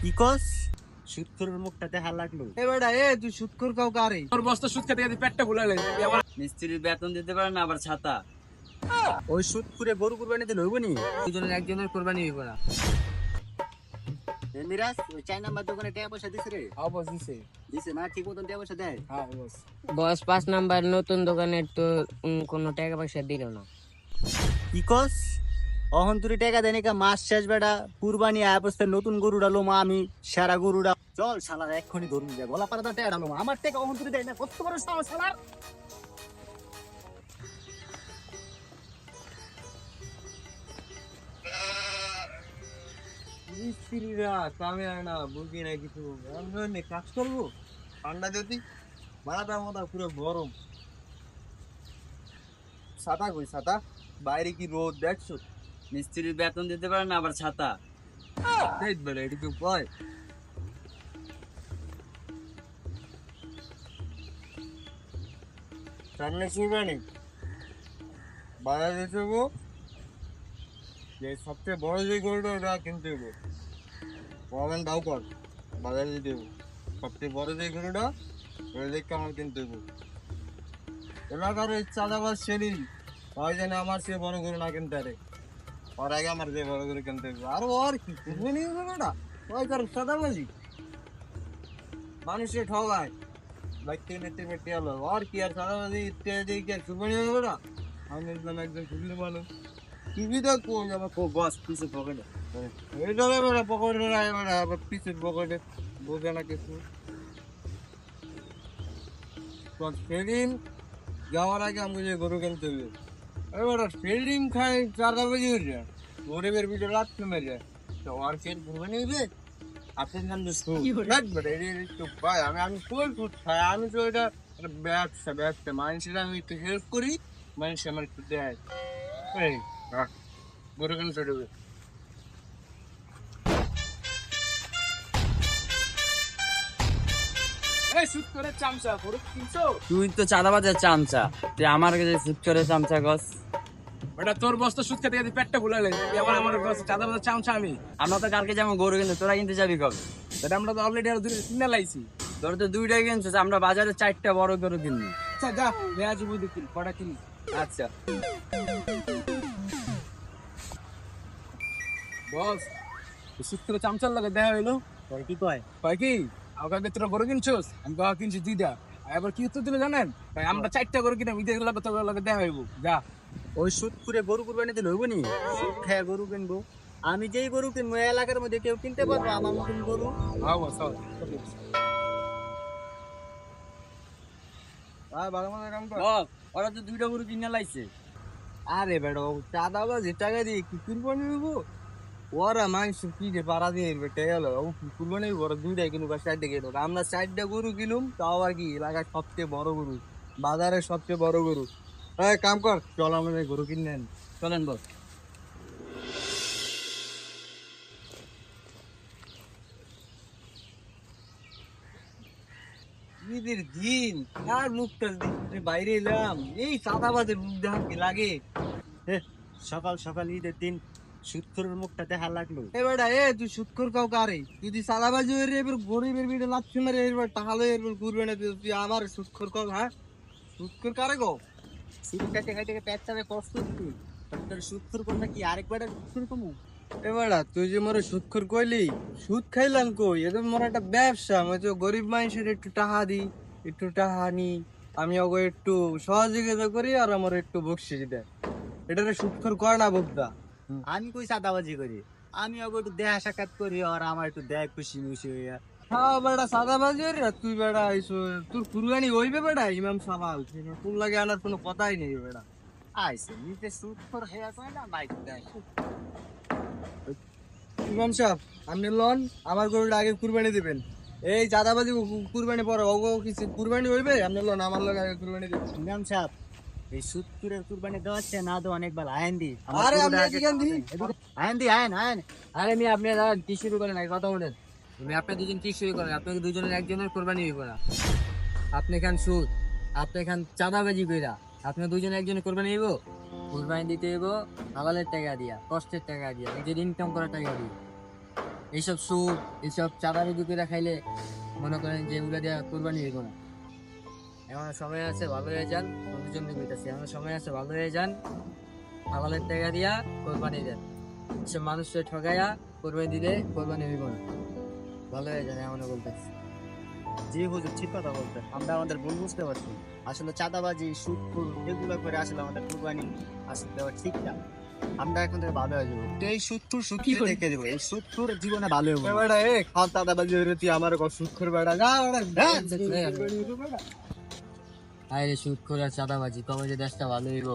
কি কস? সুৎখোরের মুখটা দেখা লাগলো। এ বেটা তুই সুৎখোর কাউ কারে? তোর বস্তা সুদ খেতে খেতে পেটটা ফুলাইলে তুই আমার মিস্ত্রির বেতন দিতে পারে না, আবার ছাতা। ওই সুৎখুরে গরু কুরবানি দিলে হইব নি? দুজনের একজনের কোরবানি হইব না। মিরাজ, ওই 4 নাম্বার দোকানে টাকা পয়সা দিছে রে? বস দিছে। দিছে না? ঠিক মতন টাকা পয়সা দেয়? হ্যাঁ বস। বস 5 নাম্বার নতুন দোকানের তো কোনো টাকা পয়সা দিল না। কি কস? অহন তুই টাকা দেয় নাকি? মাস শেষ বেটা, কুরবানি অবস্থায় নতুন গরুটা লো মা, আমি সেরা গরুটা। চল শালা এক্ষুনি ধরুন যায়, গলা পাড়াটা টাকা লো মা, আমার টাকা অহন তুই দেয় না, কত বড় সাহস শালার। মিস্ত্রিরা কামে আয় না, বুঝি না কিছু। আমি কাজ করবো ঠান্ডা যদি মাথা মাথা পুরো গরম। ছাতা কই ছাতা? বাইরে কি রোদ দেখছো? মিস্ত্রির বেতন দিতে পারে না, আবার ছাতা। দেখ বেটা এটা কেউ কয়? সামনে কুরবানি বাজার যেতে গো, যে সবচেয়ে বড় যে গরুটা ওটা কিনতে হবো। প্রবলেম দাও কর, বাজারে যেতে হবো। সবচেয়ে বড় যে গরুটা ওটা দেখে আমার কিনতে হবো। এলাকার ওই চাঁদাবাজ শ্রেণী ওই জন্য আমার সে বড় গরু না কিনতে পারে, ওর আগে আমার যে বড় গরু কিনতে হবো। আর ওর কি কুরবানি গরুটা ওই কারণ চাঁদাবাজি মানুষে ঠগায়, বাইকতে নেটে মেটে আলো। আর কি আর চাঁদাবাজি ইত্যাদি কি আর কুরবানি হবে না? আমি দেখলাম একজন খুবলি মানুষ সুবিধা কোন আমার বস পিছে পকেটে। এটা বেড়া পকেটে বেড়া আবার পিছের পকেটে বোঝে না কিছু। সেদিন যাওয়ার আগে আমাকে যে গরু কিনতে হবে, এবার ফিল্ডিং খাই 4টা বেজে উঠে গরিবের ভিতরে রাত্রে মেরে তো আর কে ঘুরবানি হইবে? আপনার নাম তো ভাই আমি ফুল ফুট খাই, আমি তো এটা ব্যবসা ব্যবসা মানুষের আমি একটু হেল্প করি, মানুষ আমার একটু দেয়। এই গরু কেন চলে যাবে? এই সুদ করে চামচা গরু কিনছো? তুই তো চাঁদাবাজের চামচা, তুই আমার কাছে সুৎখোরের চামচা কস? বেটা তোর বস্তা সুদ খেতে খেতে পেটটা ফুলাইলে তুই আমার বস্তা চাঁদা বাজার চামচা আমি। আমরা তো কালকে যাবো গরু কিনতে, তোরা কিনতে যাবি কবে? বেটা আমরা তো অলরেডি আর দুটো কিনে লাইছি। তোর তো 2টাই কিনছিস, আমরা বাজারে 4টা বড় গরু কিনবি। আচ্ছা যা নেয়া যাবো দেখি কটা কিনি। আচ্ছা বস সুদ করে চামচার লাগে দেখা হইলো। তোর কি কয়? কয় কি আমাকে তোরা গরু কিনছোস? আমি কাকা কিনছি 2টা। এবার কি উত্তর দিলে জানেন? ভাই আমরা 4টা গরু কিনে ঈদের লাগে তোর লাগে দেখা হইব। যা ওই সুৎখুরে গরু কুরবানি দিলে হইব নি? সুদ খায় গরু কিনবো, আমি যেই গরু কিনবো এলাকার মধ্যে কেউ কিনতে পারবো আমার মতন গরু? হ্যাঁ বস চল। ভালো মতো কাম কর। বস, ওরা তো 2টা গরু কিনে লাইছে। আরে বেটা চাঁদাবাজি টাকা দিয়ে কি কুরবানি হইব? ওরা মাংস কি যে পাড়া দিয়ে বেটে গেল কুরবানি হইব? ওরা 2টাই কিনুক আর 4টা কিনুক, আমরা 4টা গরু কিনুম, তাও আর কি এলাকার সবচেয়ে বড় গরু, বাজারের সবচেয়ে বড় গরু। এই কাম কর, চল আমাদের গরু কিনে আনি। চলেন বস। ঈদের দিন আর মুখটা বাইরে এলাম, এই চাঁদাবাজের মুখ দেখা কি লাগে? সকাল সকাল ঈদের দিন সুৎখুরের মুখটা দেখা লাগলো। এ বেটা তুই সুৎখোর কাউ কারে? যদি চাঁদাবাজি হয়ে এবার গরিবের ভিড়ে লাচ্ছি মারে এবার তাহলে এবার ঘুরবে না, তুই আমার সুৎখোর কাউ? হ্যাঁ সুৎখোর কারে গো? সুদ খাইতে খাইতে পেট চাপে কষ্ট হচ্ছে, তোর সুৎখুর কোনটা কি আরেকবার সুৎখুর কমু? এবারা তুই যে মোরে সুৎখোর কইলি, সুদ খাইলাম কই? এটা মোর একটা ব্যবসা, আমি তো গরিব মানুষের একটু টাকা দিই, একটু টাকা নি, আমি ওকে একটু সহযোগিতা করি আর আমার একটু বকশিস দেয়, এটা সুৎখোর করে না বোকদা। আমি কই চাঁদাবাজি করি? আমি ওকে একটু দেখা সাক্ষাৎ করি আর আমার একটু দেয় খুশি খুশি হইয়া। হ্যাঁ বেটা সাদাবাজি রে তুই বেটা আইসো, তোর কুরবানি হইবে বেটা ইমাম সাবাল, তোর লাগে আনার কোনো কথাই নেই বেটা। আইসে নিতে সুৎখুর হেয়া কয় না বাইক দেয়। ইমাম সাহেব আপনি লন, আমার গরুটা আগে কুরবানি দিবেন, এই চাঁদাবাজি কুরবানি পরে ওগো কিছু কুরবানি হইবে, আপনি লন আমার লগে আগে কুরবানি দিবেন। ইমাম সাহেব, এই সুৎখুরের কুরবানি দেওয়াচ্ছে না তো অনেক ভালো। আইন দি, আরে আপনি এদিকে দি। আইন দি, আইন আইন। আরে মি আপনি কি শুরু করেন আগে কথা বলেন। তুমি আপনি দুজন কি শুরু করেন? আপনাকে দুজনের একজনের কোরবানি হইব না। আপনি খান সুদ, আপনি খান চাঁদাবাজি কইরা, আপনি দুজনে একজনের কোরবানি হইব? কোরবানি দিতে হইব হালালের টাকা দিয়া, কষ্টের টাকা দিয়া, নিজের ইনকাম করা টাকা দিয়া। এইসব সুদ এইসব চাঁদাবাজি করে খাইলে মনে করেন যে এগুলো দিয়ে কোরবানি হইব না। এখনো সময় আছে, ভালো হয়ে যান। বন্ধুর জন্য কইতাছি, এখনো সময় আছে, ভালো হয়ে যান। হালালের টাকা দিয়া কোরবানি দেন। এসব মানুষকে ঠকাইয়া কোরবানি দিলে কোরবানি হইব না। ভালো হয়ে যান, এমনও বলতেছি। জি হুজুর, ঠিক কথা বলতেন। আমরা আমাদের ভুল বুঝতে পারছি। আসলে চাঁদাবাজি, সুদখোর এগুলো করে আসলে আমাদের কুরবানি আসলে দেওয়া ঠিক না। আমরা এখন থেকে ভালো হয়ে যাবো। তো এই সুদখোর সুদকে দেখে দেবো, এই সুদখোর জীবনে ভালো হবো না। বেটা এ খাওয়া চাঁদাবাজি হইরে তুই আমার কত সুদ করে বেটা যা বেটা আরে সুদ করে চাঁদাবাজি কবে যে দেশটা ভালো হইব।